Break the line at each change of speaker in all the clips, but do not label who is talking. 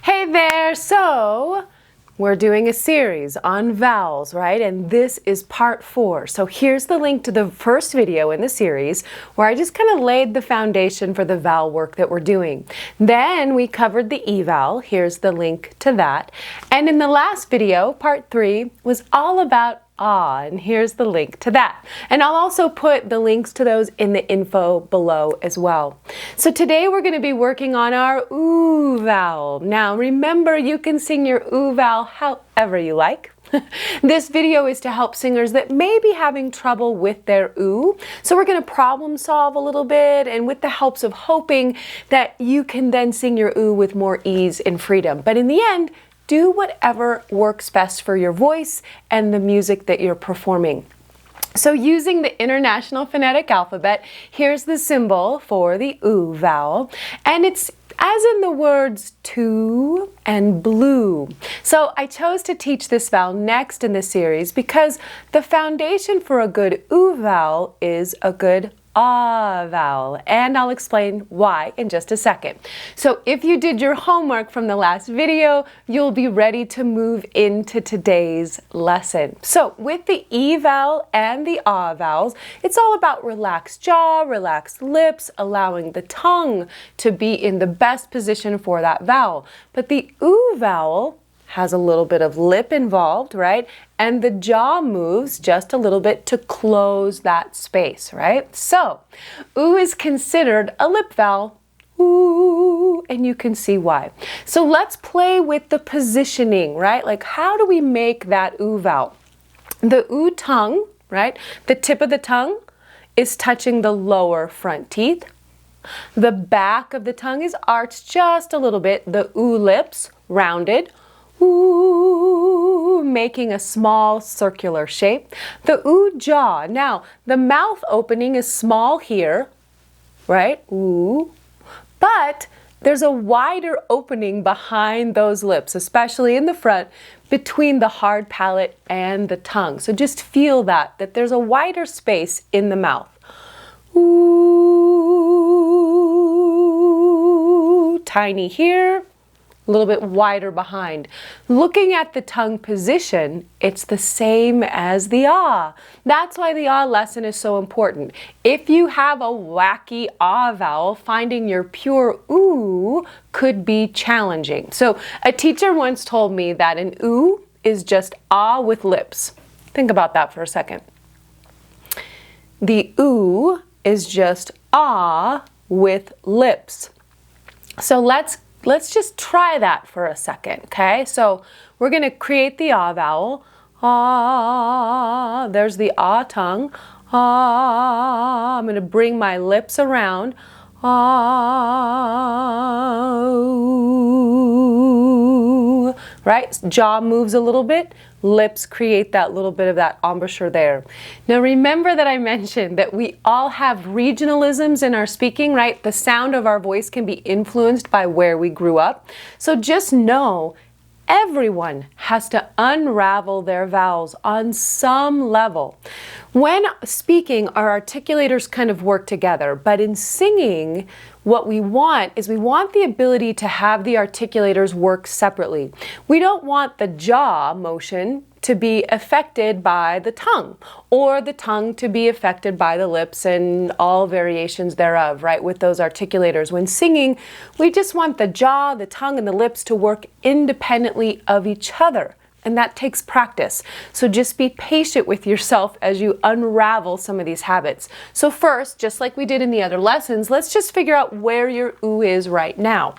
Hey there! So, we're doing a series on vowels, right? And this is part 4. So here's the link to the first video in the series where I just kind of laid the foundation for the vowel work that we're doing. Then we covered the E vowel. Here's the link to that. And in the last video, part 3, was all about ah, and here's the link to that. And I'll also put the links to those in the info below as well. So today we're going to be working on our oo vowel. Now remember, you can sing your oo vowel however you like. This video is to help singers that may be having trouble with their oo. So we're going to problem solve a little bit, and with the helps of hoping that you can then sing your oo with more ease and freedom. But in the end, do whatever works best for your voice and the music that you're performing. So using the International Phonetic Alphabet, here's the symbol for the oo vowel, and it's as in the words to and blue. So I chose to teach this vowel next in the series because the foundation for a good oo vowel is a good ah vowel, and I'll explain why in just a second. So if you did your homework from the last video, you'll be ready to move into today's lesson. So with the E vowel and the ah vowels, it's all about relaxed jaw, relaxed lips, allowing the tongue to be in the best position for that vowel. But the oo vowel has a little bit of lip involved, right? And the jaw moves just a little bit to close that space, right? So, oo is considered a lip vowel. Ooh, and you can see why. So let's play with the positioning, right? Like, how do we make that oo vowel? The oo tongue, right? The tip of the tongue is touching the lower front teeth. The back of the tongue is arched just a little bit. The oo lips rounded. Ooh, making a small circular shape. The oo jaw. Now, the mouth opening is small here, right? Ooh. But there's a wider opening behind those lips, especially in the front, between the hard palate and the tongue. So just feel that there's a wider space in the mouth. Ooh, tiny here. A little bit wider behind. Looking at the tongue position, it's the same as the ah. That's why the ah lesson is so important. If you have a wacky ah vowel, finding your pure oo could be challenging. So a teacher once told me that an oo is just ah with lips. Think about that for a second. The oo is just ah with lips. So let's just try that for a second, okay? So we're going to create the ah vowel. Ah, there's the ah tongue. Ah, I'm going to bring my lips around. Ah, right? Jaw moves a little bit. Lips create that little bit of that embouchure there. Now remember that I mentioned that we all have regionalisms in our speaking, right? The sound of our voice can be influenced by where we grew up. So just know everyone has to unravel their vowels on some level. When speaking, our articulators kind of work together, but in singing, what we want is we want the ability to have the articulators work separately. We don't want the jaw motion to be affected by the tongue, or the tongue to be affected by the lips and all variations thereof, right, with those articulators. When singing, we just want the jaw, the tongue, and the lips to work independently of each other. And that takes practice. So just be patient with yourself as you unravel some of these habits. So first, just like we did in the other lessons, let's just figure out where your oo is right now.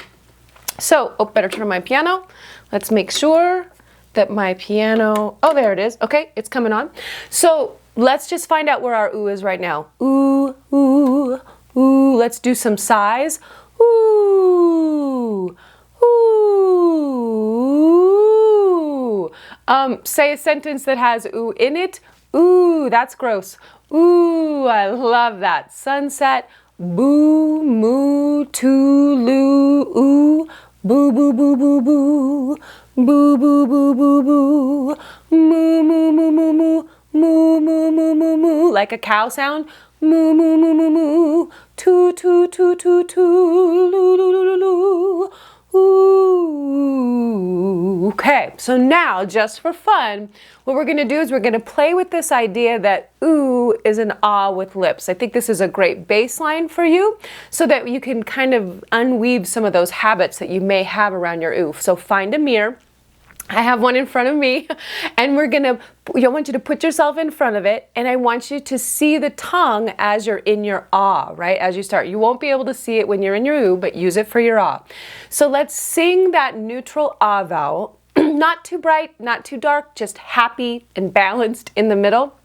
So, better turn on my piano. Let's make sure that my piano, oh, there it is. Okay, it's coming on. So let's just find out where our oo is right now. Ooh, ooh, ooh. Let's do some sighs. Ooh, ooh. Say a sentence that has oo in it. Ooh, that's gross. Ooh, I love that. Sunset. Boo, moo, tooloo, ooh. Boo, boo, boo, boo, boo. Boo, boo, boo, boo, boo. Moo, moo, moo, moo, moo. Moo, moo, moo, moo, moo. Like a cow sound. Moo, moo, moo, moo, moo. Too, too, too, too, too. Loo, loo, loo, loo, loo. Ooh. Okay, so now just for fun, what we're going to do is we're going to play with this idea that ooh is an ah with lips. I think this is a great baseline for you so that you can kind of unweave some of those habits that you may have around your ooh. So find a mirror. I have one in front of me, and I want you to put yourself in front of it, and I want you to see the tongue as you're in your ah, right? As you start. You won't be able to see it when you're in your ooh, but use it for your ah. So let's sing that neutral ah vowel. Not too bright, not too dark, just happy and balanced in the middle.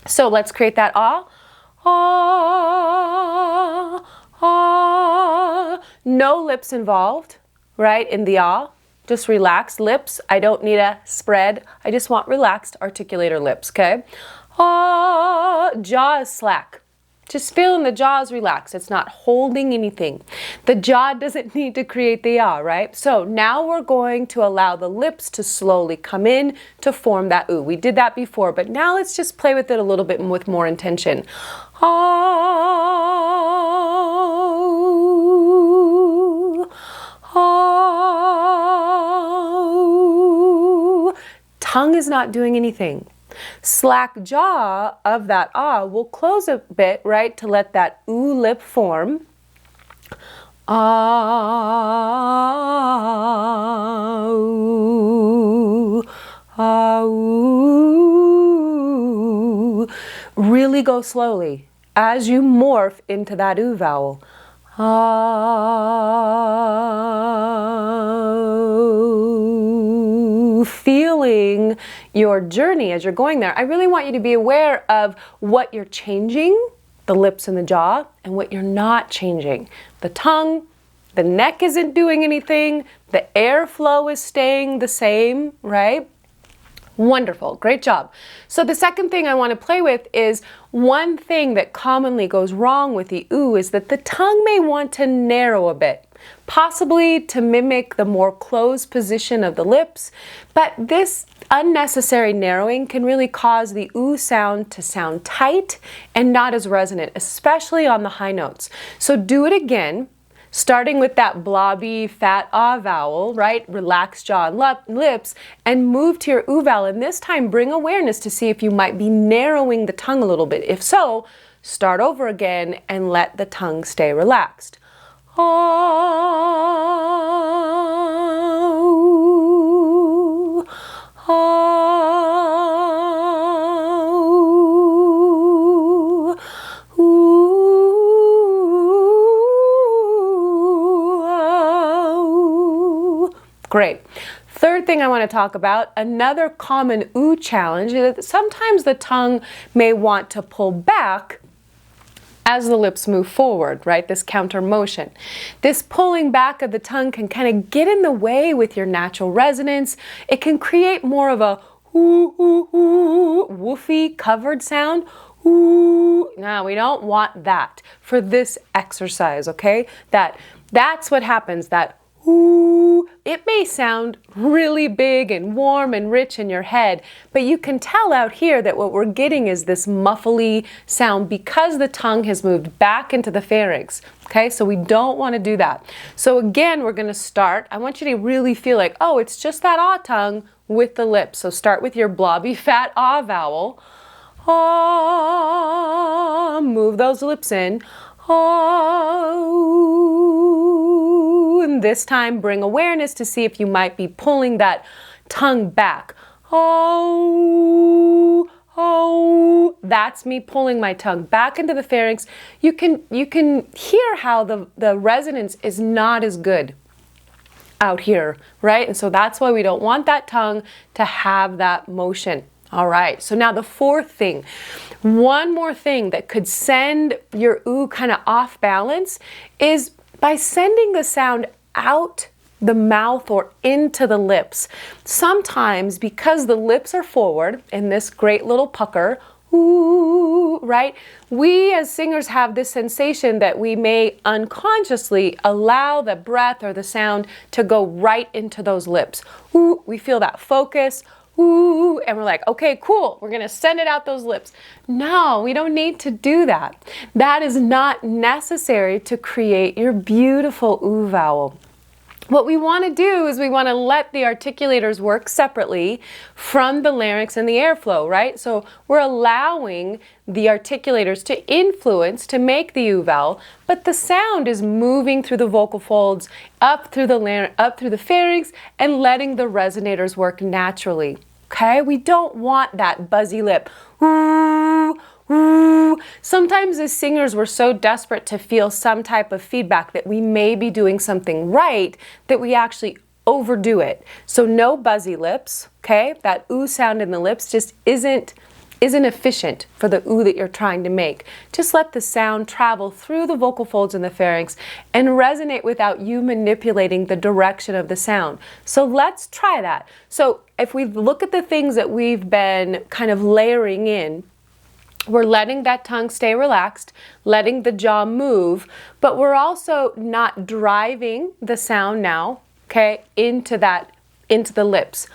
So let's create that ah. Ah, ah. No lips involved, right, in the ah. Just relaxed lips. I don't need a spread. I just want relaxed articulator lips, okay? Ah, jaw is slack. Just feeling the jaw is relaxed. It's not holding anything. The jaw doesn't need to create the ah, right? So now we're going to allow the lips to slowly come in to form that ooh. We did that before, but now let's just play with it a little bit with more intention. Ah, ah. Tongue is not doing anything. Slack jaw of that ah will close a bit, right, to let that ooh lip form. Ah, ooh, ah, ooh. Really go slowly as you morph into that ooh vowel. Feeling your journey as you're going there. I really want you to be aware of what you're changing, the lips and the jaw, and what you're not changing. The tongue, the neck isn't doing anything, the airflow is staying the same, right? Wonderful, great job. So the second thing I want to play with is one thing that commonly goes wrong with the ooh is that the tongue may want to narrow a bit, possibly to mimic the more closed position of the lips, but this unnecessary narrowing can really cause the ooh sound to sound tight and not as resonant, especially on the high notes. So do it again. Starting with that blobby, fat ah vowel, right? Relaxed jaw and lips, and move to your ooh vowel. And this time, bring awareness to see if you might be narrowing the tongue a little bit. If so, start over again and let the tongue stay relaxed. Oh, oh, ooh. Great. Third thing I want to talk about, another common ooh challenge is that sometimes the tongue may want to pull back as the lips move forward, right? This counter motion. This pulling back of the tongue can kind of get in the way with your natural resonance. It can create more of a ooh, ooh, ooh, woofy covered sound. Ooh. Now, we don't want that for this exercise, okay? That's what happens, that ooh, it may sound really big and warm and rich in your head, but you can tell out here that what we're getting is this muffly sound because the tongue has moved back into the pharynx. Okay, so we don't want to do that. So again, we're going to start. I want you to really feel like, oh, it's just that ah tongue with the lips. So start with your blobby fat ah vowel. Ah, move those lips in. Oh, and this time bring awareness to see if you might be pulling that tongue back. Oh, oh, that's me pulling my tongue back into the pharynx. You can hear how the resonance is not as good out here, right? And so that's why we don't want that tongue to have that motion. All right, so now the fourth thing, one more thing that could send your ooh kind of off balance is by sending the sound out the mouth or into the lips. Sometimes because the lips are forward in this great little pucker, ooh, right? We as singers have this sensation that we may unconsciously allow the breath or the sound to go right into those lips. Ooh, we feel that focus. Ooh, and we're like, okay, cool, we're gonna send it out those lips. No, we don't need to do that. That is not necessary to create your beautiful ooh vowel. what we want to do is we want to let the articulators work separately from the larynx and the airflow, right? So we're allowing the articulators to influence, to make the U vowel, but the sound is moving through the vocal folds, up through the pharynx, and letting the resonators work naturally, okay? We don't want that buzzy lip. Sometimes as singers we're so desperate to feel some type of feedback that we may be doing something right that we actually overdo it. So no buzzy lips, okay? That ooh sound in the lips just isn't efficient for the ooh that you're trying to make. Just let the sound travel through the vocal folds in the pharynx and resonate without you manipulating the direction of the sound. So let's try that. So if we look at the things that we've been kind of layering in, we're letting that tongue stay relaxed, letting the jaw move, but we're also not driving the sound now, okay, into the lips.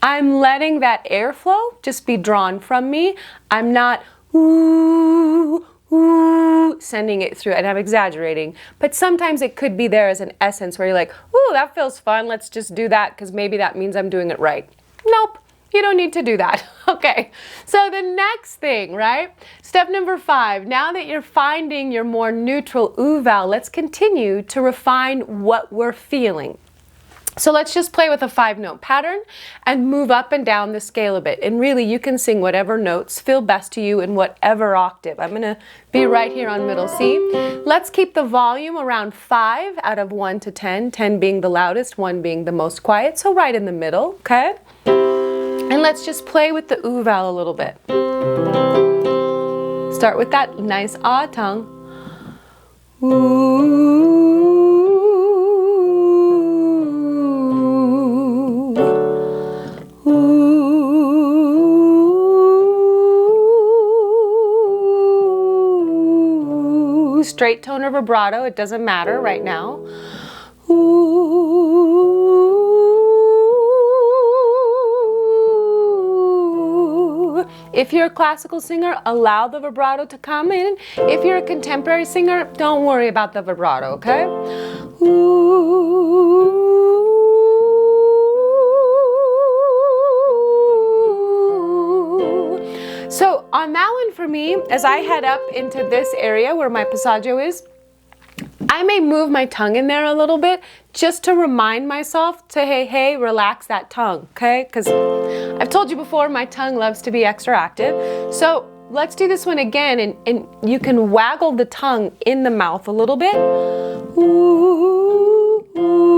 I'm letting that airflow just be drawn from me. I'm not ooh, ooh, sending it through, and I'm exaggerating, but sometimes it could be there as an essence where you're like, ooh, that feels fun, let's just do that because maybe that means I'm doing it right. Nope, you don't need to do that. Okay, so the next thing, right? Step number 5, now that you're finding your more neutral ooh vowel, let's continue to refine what we're feeling. So let's just play with a 5-note pattern and move up and down the scale a bit. And really, you can sing whatever notes feel best to you in whatever octave. I'm going to be right here on middle C. Let's keep the volume around 5 out of 1 to 10, 10 being the loudest, 1 being the most quiet. So right in the middle, okay? And let's just play with the ooh vowel a little bit. Start with that nice ah tongue. Ooh. Straight tone or vibrato, it doesn't matter right now. Ooh. If you're a classical singer, allow the vibrato to come in. If you're a contemporary singer, don't worry about the vibrato, okay? Ooh. So on that one for me, as I head up into this area where my passaggio is, I may move my tongue in there a little bit just to remind myself to, hey, relax that tongue, okay? Because I've told you before, my tongue loves to be extra active. So let's do this one again, and you can waggle the tongue in the mouth a little bit. Ooh, ooh.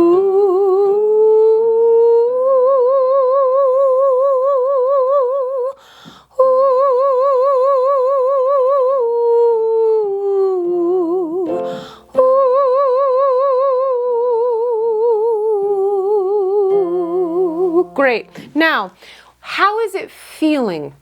Great. Now, how is it feeling?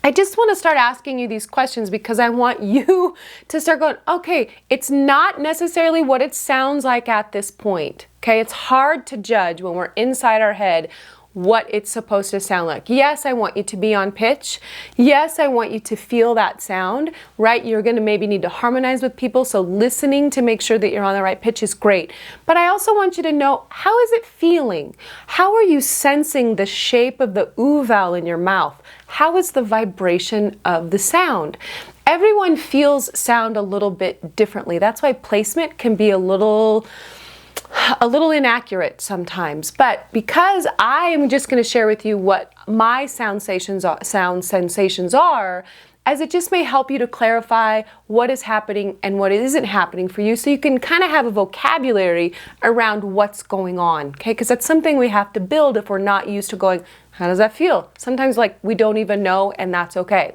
I just want to start asking you these questions because I want you to start going, okay, it's not necessarily what it sounds like at this point. Okay, it's hard to judge when we're inside our head what it's supposed to sound like. Yes, I want you to be on pitch. Yes, I want you to feel that sound, right? You're going to maybe need to harmonize with people, so listening to make sure that you're on the right pitch is great. But I also want you to know, how is it feeling? How are you sensing the shape of the ooh vowel in your mouth? How is the vibration of the sound? Everyone feels sound a little bit differently. That's why placement can be a little inaccurate sometimes, but because I am just going to share with you what my sound sensations are, as it just may help you to clarify what is happening and what isn't happening for you, so you can kind of have a vocabulary around what's going on, okay? Because that's something we have to build if we're not used to going, how does that feel? Sometimes like we don't even know, and that's okay.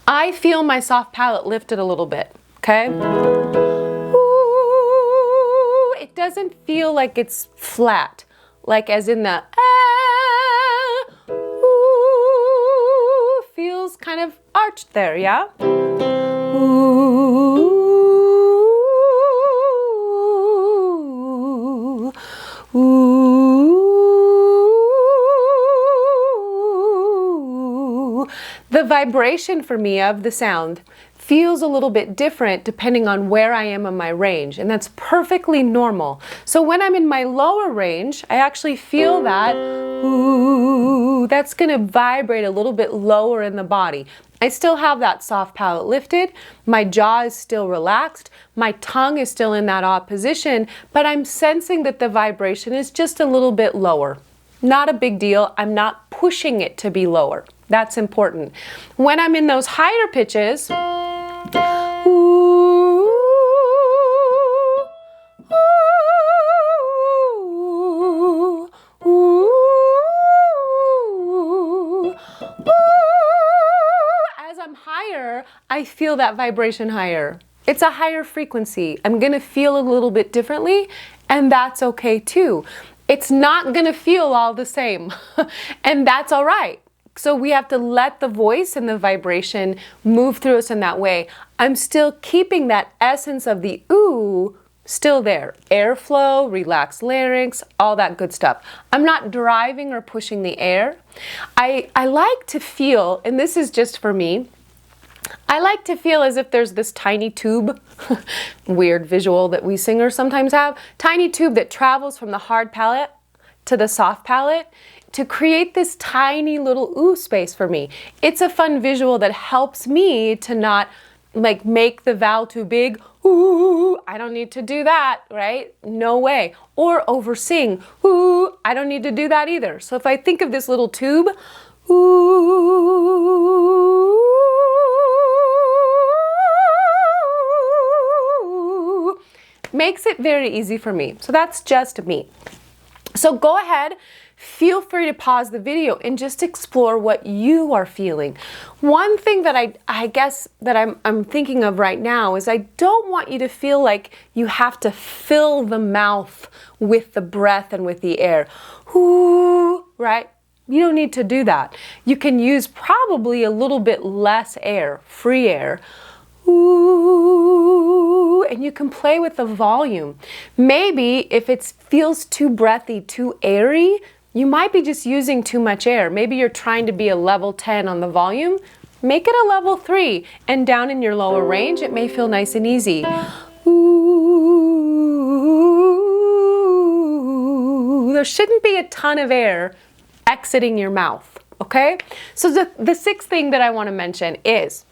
I feel my soft palate lifted a little bit, okay? It doesn't feel like it's flat, like as in the ooh, feels kind of arched there, yeah? Ooh, ooh, vibration for me of the sound feels a little bit different depending on where I am in my range, and that's perfectly normal. So when I'm in my lower range, I actually feel that ooh, that's going to vibrate a little bit lower in the body. I still have that soft palate lifted, my jaw is still relaxed, my tongue is still in that odd position, but I'm sensing that the vibration is just a little bit lower. Not a big deal, I'm not pushing it to be lower. That's important. When I'm in those higher pitches, ooh, ooh, ooh, as I'm higher, I feel that vibration higher. It's a higher frequency. I'm gonna feel a little bit differently, and that's okay too. It's not gonna feel all the same, and that's all right. So we have to let the voice and the vibration move through us in that way. I'm still keeping that essence of the ooh still there. Airflow, relaxed larynx, all that good stuff. I'm not driving or pushing the air. I like to feel, and this is just for me, I like to feel as if there's this tiny tube, weird visual that we singers sometimes have, tiny tube that travels from the hard palate to the soft palate to create this tiny little ooh space for me. It's a fun visual that helps me to not like make the vowel too big. Ooh, I don't need to do that, right? No way. Or over sing. Ooh, I don't need to do that either. So if I think of this little tube, ooh, makes it very easy for me. So that's just me. So go ahead, feel free to pause the video and just explore what you are feeling. One thing that I guess that I'm thinking of right now is I don't want you to feel like you have to fill the mouth with the breath and with the air. Ooh, right? You don't need to do that. You can use probably a little bit less air, free air. Ooh, and you can play with the volume. Maybe if it feels too breathy, too airy, you might be just using too much air. Maybe you're trying to be a level 10 on the volume. Make it a level 3, and down in your lower range, it may feel nice and easy. Ooh, there shouldn't be a ton of air exiting your mouth, okay? So the sixth thing that I want to mention is,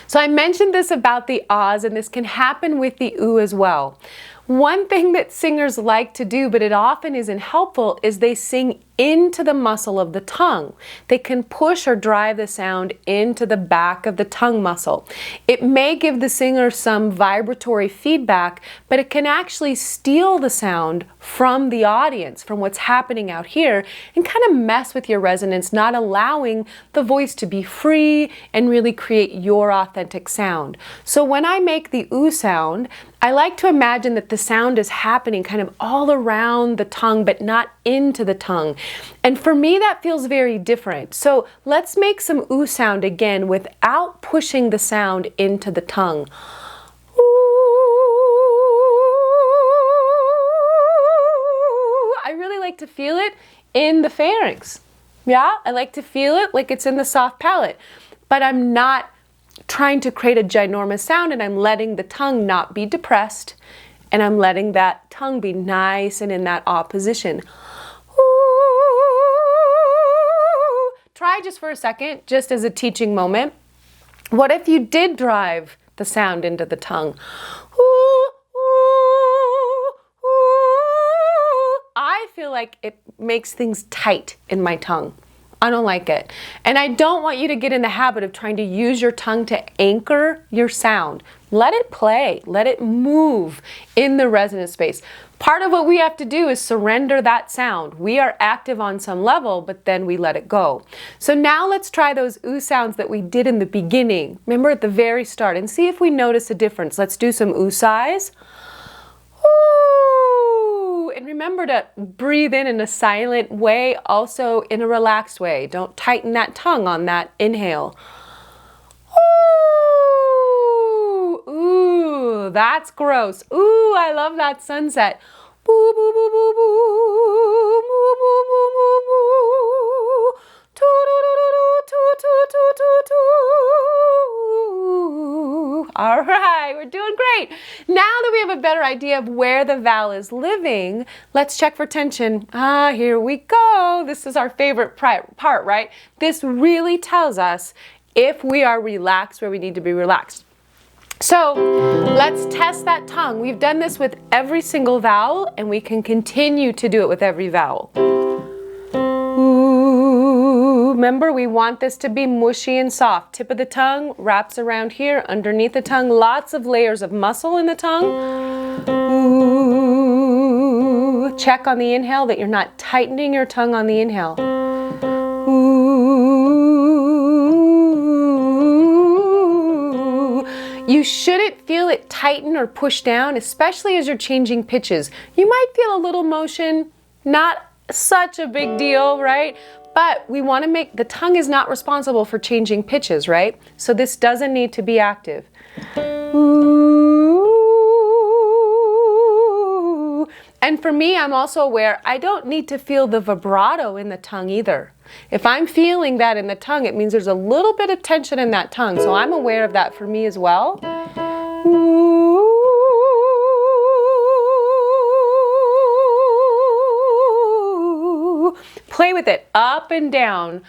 so I mentioned this about the ahs, and this can happen with the ooh as well. One thing that singers like to do, but it often isn't helpful, is they sing into the muscle of the tongue. They can push or drive the sound into the back of the tongue muscle. It may give the singer some vibratory feedback, but it can actually steal the sound from the audience, from what's happening out here, and kind of mess with your resonance, not allowing the voice to be free and really create your authentic sound. So when I make the ooh sound, I like to imagine that the sound is happening kind of all around the tongue, but not into the tongue. And for me, that feels very different. So let's make some ooh sound again without pushing the sound into the tongue. Ooh. I really like to feel it in the pharynx. Yeah, I like to feel it like it's in the soft palate, but I'm not trying to create a ginormous sound, and I'm letting the tongue not be depressed, and I'm letting that tongue be nice and in that ah position. Ooh. Try just for a second, just as a teaching moment. What if you did drive the sound into the tongue? Ooh, ooh, ooh. I feel like it makes things tight in my tongue. I don't like it. And I don't want you to get in the habit of trying to use your tongue to anchor your sound. Let it play, let it move in the resonance space. Part of what we have to do is surrender that sound. We are active on some level, but then we let it go. So now let's try those ooh sounds that we did in the beginning. Remember at the very start, and see if we notice a difference. Let's do some ooh sighs. And remember to breathe in a silent way, also in a relaxed way. Don't tighten that tongue on that inhale. Ooh, ooh, that's gross. Ooh, I love that sunset. Boo, boo, boo, boo, boo, boo, boo, boo, boo, boo. All right, we're doing great. Now that we have a better idea of where the vowel is living, let's check for tension. Here we go. This is our favorite part, right? This really tells us if we are relaxed where we need to be relaxed. So let's test that tongue. We've done this with every single vowel, and we can continue to do it with every vowel. Remember, we want this to be mushy and soft. Tip of the tongue wraps around here, underneath the tongue, lots of layers of muscle in the tongue. Ooh. Check on the inhale that you're not tightening your tongue on the inhale. Ooh. You shouldn't feel it tighten or push down, especially as you're changing pitches. You might feel a little motion, not such a big deal, right? But we want to make, the tongue is not responsible for changing pitches, right? So this doesn't need to be active. Ooh. And for me, I'm also aware, I don't need to feel the vibrato in the tongue either. If I'm feeling that in the tongue, it means there's a little bit of tension in that tongue. So I'm aware of that for me as well. Ooh. Play with it up and down.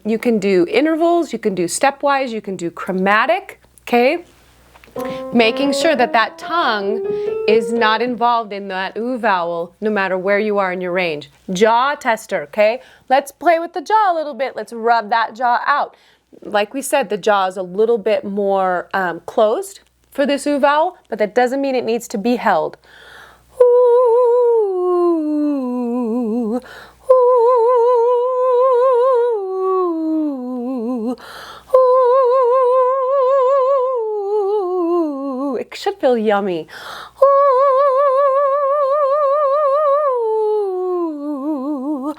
You can do intervals, you can do stepwise, you can do chromatic, okay? Making sure that that tongue is not involved in that oo vowel, no matter where you are in your range. Jaw tester, okay? Let's play with the jaw a little bit. Let's rub that jaw out. Like we said, the jaw is a little bit more closed for this oo vowel, but that doesn't mean it needs to be held. Ooh. Ooh, it should feel yummy. Ooh, ooh,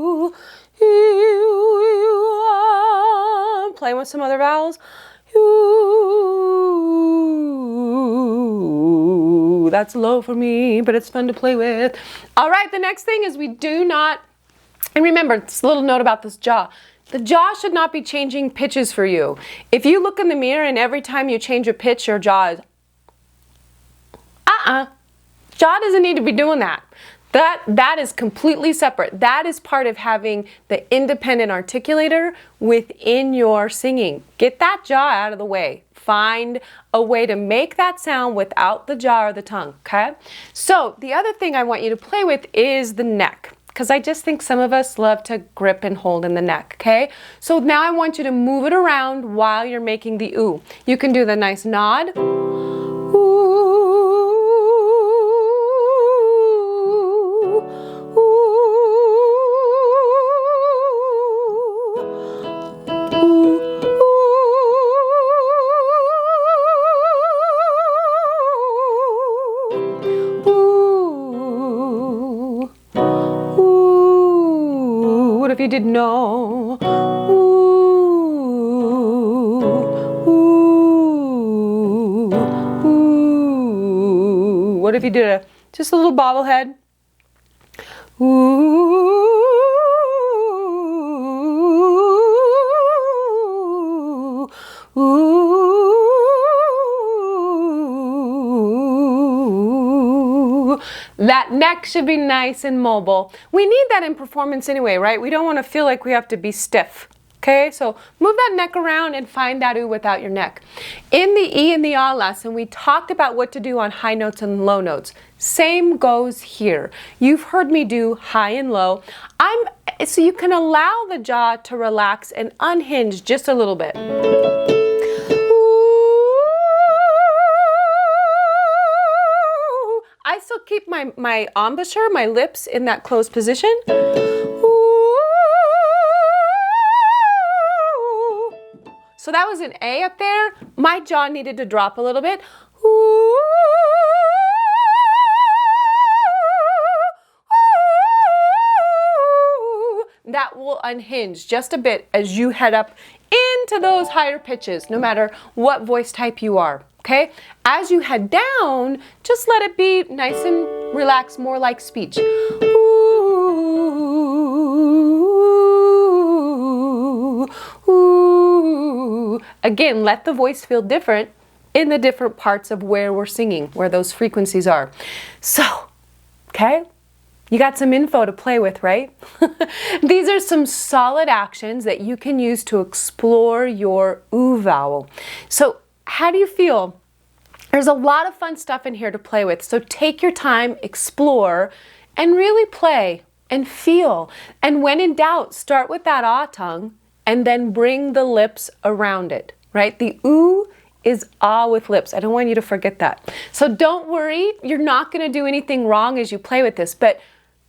ooh. Playing with some other vowels. Ooh, that's low for me, but it's fun to play with. All right, the next thing is we do not, and remember, this little note about this jaw. The jaw should not be changing pitches for you. If you look in the mirror and every time you change a pitch, your jaw is, jaw doesn't need to be doing that. That is completely separate. That is part of having the independent articulator within your singing. Get that jaw out of the way. Find a way to make that sound without the jaw or the tongue, okay? So the other thing I want you to play with is the neck, because I just think some of us love to grip and hold in the neck, okay? So now I want you to move it around while you're making the oo. You can do the nice nod. Ooh. What if you didn't know? Ooh, ooh, ooh. What if you did just a little bobblehead? Ooh, ooh. That neck should be nice and mobile. We need that in performance anyway, right? We don't want to feel like we have to be stiff. Okay, so move that neck around and find that oo without your neck. In the E and the ah lesson, we talked about what to do on high notes and low notes. Same goes here. You've heard me do high and low. So you can allow the jaw to relax and unhinge just a little bit. I still keep my embouchure, my lips in that closed position. So that was an A up there. My jaw needed to drop a little bit. That will unhinge just a bit as you head up into those higher pitches, no matter what voice type you are. Okay? As you head down, just let it be nice and relaxed, more like speech. Ooh, ooh. Again, let the voice feel different in the different parts of where we're singing, where those frequencies are. So, okay? You got some info to play with, right? These are some solid actions that you can use to explore your oo vowel. So how do you feel? There's a lot of fun stuff in here to play with. So take your time, explore, and really play and feel. And when in doubt, start with that ah tongue and then bring the lips around it, right? The oo is ah with lips. I don't want you to forget that. So don't worry, you're not going to do anything wrong as you play with this, but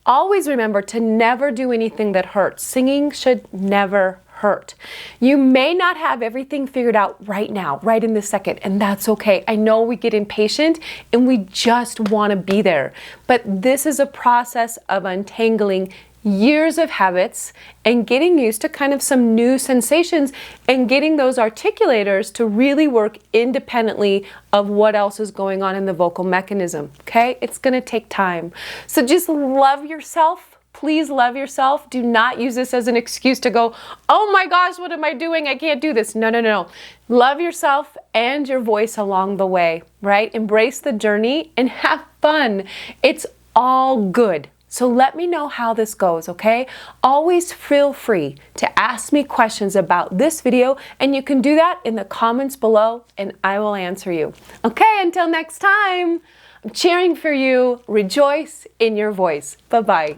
always remember to never do anything that hurts. Singing should never hurt. You may not have everything figured out right now, right in this second, and that's okay. I know we get impatient and we just want to be there, but this is a process of untangling years of habits and getting used to kind of some new sensations and getting those articulators to really work independently of what else is going on in the vocal mechanism, okay? It's gonna take time. So just love yourself. Please love yourself. Do not use this as an excuse to go, oh my gosh, what am I doing? I can't do this. No, no, no. Love yourself and your voice along the way, right? Embrace the journey and have fun. It's all good. So let me know how this goes, okay? Always feel free to ask me questions about this video, and you can do that in the comments below and I will answer you. Okay, until next time, I'm cheering for you. Rejoice in your voice. Bye-bye.